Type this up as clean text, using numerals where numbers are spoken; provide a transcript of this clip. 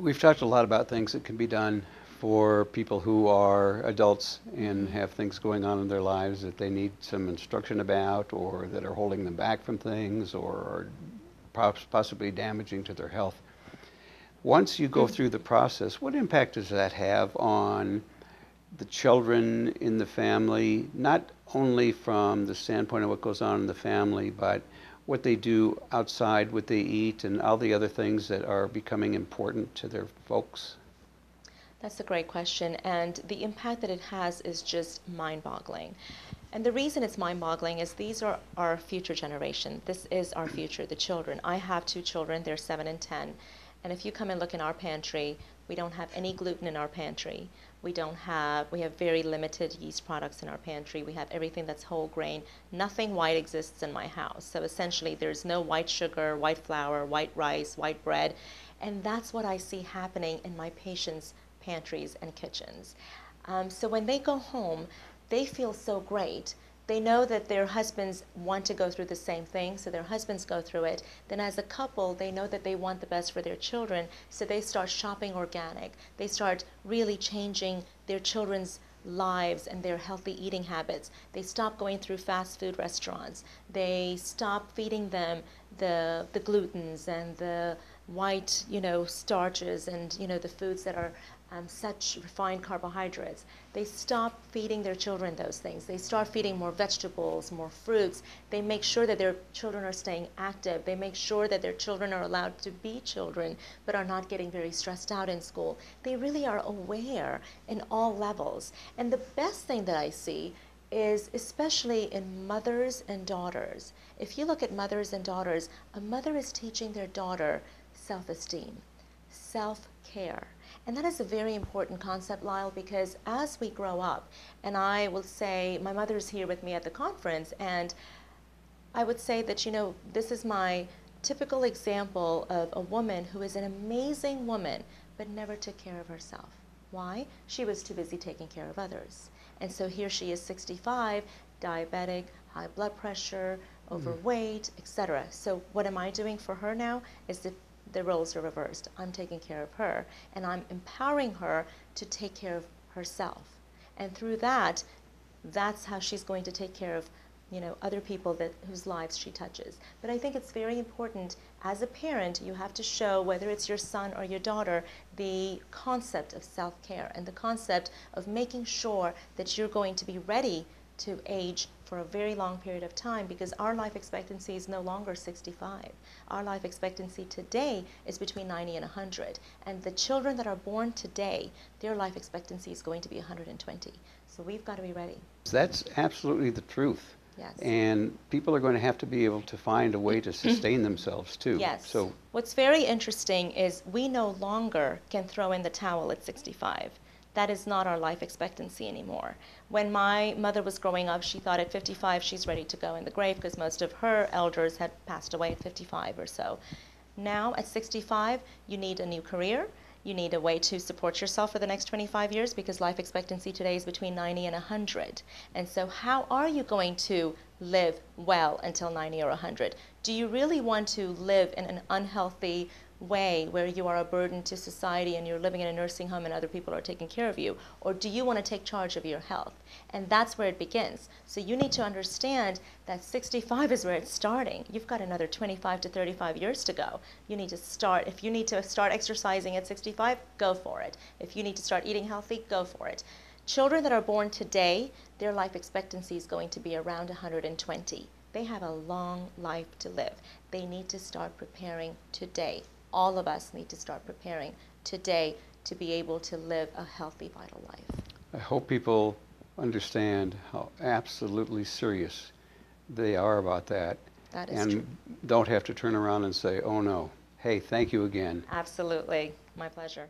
We've talked a lot about things that can be done for people who are adults and have things going on in their lives that they need some instruction about, or that are holding them back from things, or are possibly damaging to their health. Once you go through the process, what impact does that have on the children in the family, not only from the standpoint of what goes on in the family, but what they do outside, what they eat, and all the other things that are becoming important to their folks? That's a great question, and the impact that it has is just mind-boggling. And the reason it's mind-boggling is these are our future generation. This is our future, the children. I have two children, they're 7 and 10. And if you come and look in our pantry, we don't have any gluten in our pantry. We have very limited yeast products in our pantry. We have everything that's whole grain. Nothing white exists in my house. So essentially there's no white sugar, white flour, white rice, white bread. And that's what I see happening in my patients' pantries and kitchens. So when they go home, they feel so great. They know that their husbands want to go through the same thing, so their husbands go through it. Then as a couple, they know that they want the best for their children, so they start shopping organic. They start really changing their children's lives and their healthy eating habits. They stop going through fast food restaurants. They stop feeding them the glutens and the white, starches and, the foods that are such refined carbohydrates. They stop feeding their children those things. They start feeding more vegetables, more fruits. They make sure that their children are staying active. They make sure that their children are allowed to be children, but are not getting very stressed out in school. They really are aware in all levels. And the best thing that I see is, especially in mothers and daughters, if you look at mothers and daughters, a mother is teaching their daughter self-esteem, self-care. And that is a very important concept, Lyle, because as we grow up, and I will say, my mother's here with me at the conference, and I would say that, this is my typical example of a woman who is an amazing woman, but never took care of herself. Why? She was too busy taking care of others. And so here she is, 65, diabetic, high blood pressure, overweight, etc. So what am I doing for her now is the roles are reversed. I'm taking care of her, and I'm empowering her to take care of herself. And through that, that's how she's going to take care of, other people whose lives she touches. But I think it's very important, as a parent, you have to show, whether it's your son or your daughter, the concept of self-care and the concept of making sure that you're going to be ready to age for a very long period of time, because our life expectancy is no longer 65. Our life expectancy today is between 90 and 100. And the children that are born today, their life expectancy is going to be 120. So we've got to be ready. That's absolutely the truth. Yes. And people are going to have to be able to find a way to sustain themselves too. Yes. So what's very interesting is we no longer can throw in the towel at 65. That is not our life expectancy anymore. When my mother was growing up, she thought at 55 she's ready to go in the grave, because most of her elders had passed away at 55 or so. Now at 65, you need a new career. You need a way to support yourself for the next 25 years, because life expectancy today is between 90 and 100. And so how are you going to live well until 90 or 100? Do you really want to live in an unhealthy way where you are a burden to society and you're living in a nursing home and other people are taking care of you? Or do you want to take charge of your health? And that's where it begins. So you need to understand that 65 is where it's starting. You've got another 25 to 35 years to go. You need to start, if you need to start exercising at 65, go for it. If you need to start eating healthy, go for it. Children that are born today, their life expectancy is going to be around 120. They have a long life to live. They need to start preparing today. All of us need to start preparing today to be able to live a healthy, vital life. I hope people understand how absolutely serious they are about that. That is and true. Don't have to turn around and say, oh no, hey, thank you again. Absolutely. My pleasure.